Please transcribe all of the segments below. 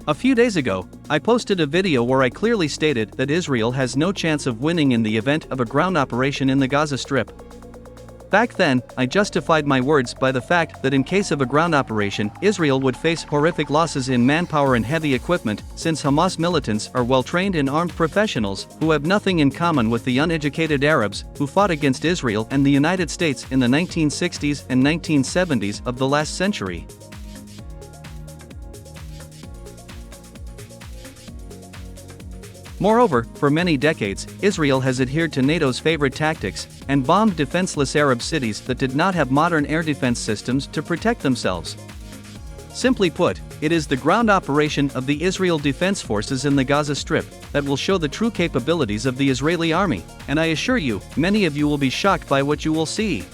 A few days ago, I posted a video where I clearly stated that Israel has no chance of winning in the event of a ground operation in the Gaza Strip. Back then, I justified my words by the fact that in case of a ground operation, Israel would face horrific losses in manpower and heavy equipment, since Hamas militants are well-trained and armed professionals who have nothing in common with the uneducated Arabs who fought against Israel and the United States in the 1960s and 1970s of the last century. Moreover, for many decades, Israel has adhered to NATO's favorite tactics and bombed defenseless Arab cities that did not have modern air defense systems to protect themselves. Simply put, it is the ground operation of the Israel Defense Forces in the Gaza Strip that will show the true capabilities of the Israeli army, and I assure you, many of you will be shocked by what you will see.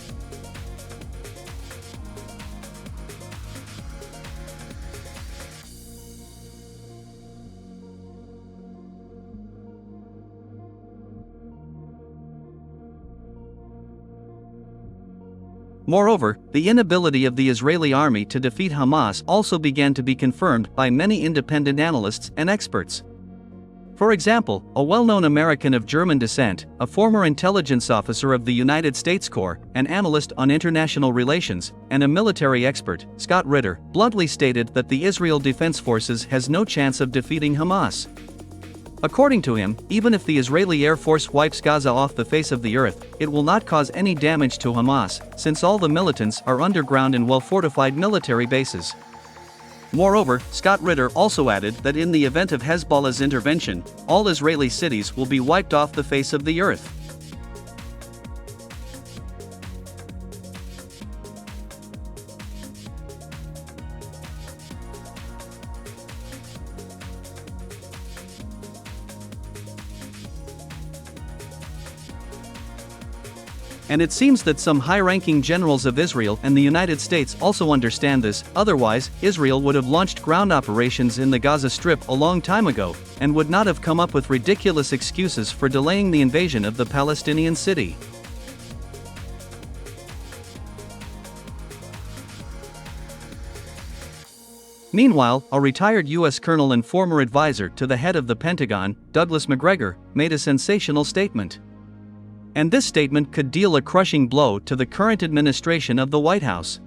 Moreover, the inability of the Israeli army to defeat Hamas also began to be confirmed by many independent analysts and experts. For example, a well-known American of German descent, a former intelligence officer of the United States Corps, an analyst on international relations, and a military expert, Scott Ritter, bluntly stated that the Israel Defense Forces has no chance of defeating Hamas. According to him, even if the Israeli Air Force wipes Gaza off the face of the earth, it will not cause any damage to Hamas, since all the militants are underground in well-fortified military bases. Moreover, Scott Ritter also added that in the event of Hezbollah's intervention, all Israeli cities will be wiped off the face of the earth. And it seems that some high-ranking generals of Israel and the United States also understand this, otherwise, Israel would have launched ground operations in the Gaza Strip a long time ago, and would not have come up with ridiculous excuses for delaying the invasion of the Palestinian city. Meanwhile, a retired U.S. colonel and former advisor to the head of the Pentagon, Douglas Macgregor, made a sensational statement. And this statement could deal a crushing blow to the current administration of the White House.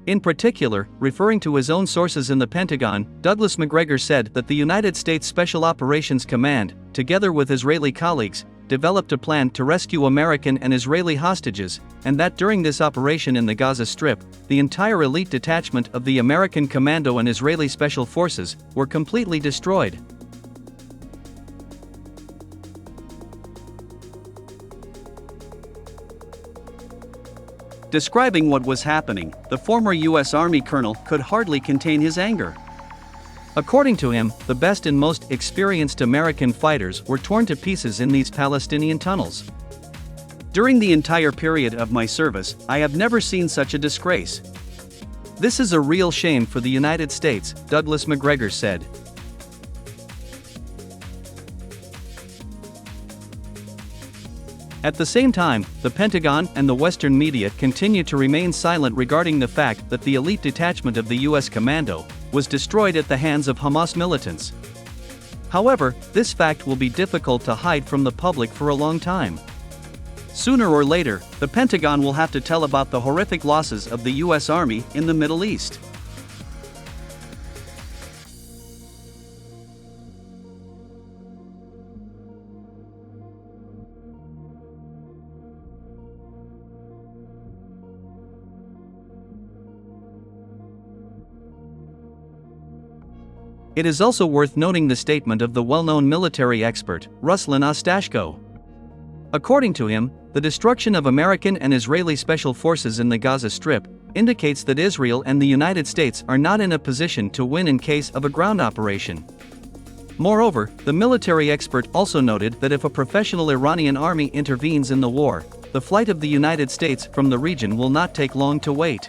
In particular, referring to his own sources in the Pentagon, Douglas Macgregor said that the United States Special Operations Command, together with Israeli colleagues, developed a plan to rescue American and Israeli hostages, and that during this operation in the Gaza Strip, the entire elite detachment of the American Commando and Israeli Special Forces were completely destroyed. Describing what was happening, the former U.S. Army colonel could hardly contain his anger. According to him, the best and most experienced American fighters were torn to pieces in these Palestinian tunnels. During the entire period of my service, I have never seen such a disgrace. This is a real shame for the United States, Douglas Macgregor said. At the same time, the Pentagon and the Western media continue to remain silent regarding the fact that the elite detachment of the U.S. Commando was destroyed at the hands of Hamas militants. However, this fact will be difficult to hide from the public for a long time. Sooner or later, the Pentagon will have to tell about the horrific losses of the U.S. Army in the Middle East. It is also worth noting the statement of the well-known military expert, Ruslan Ostashko. According to him, the destruction of American and Israeli special forces in the Gaza Strip indicates that Israel and the United States are not in a position to win in case of a ground operation. Moreover, the military expert also noted that if a professional Iranian army intervenes in the war, the flight of the United States from the region will not take long to wait.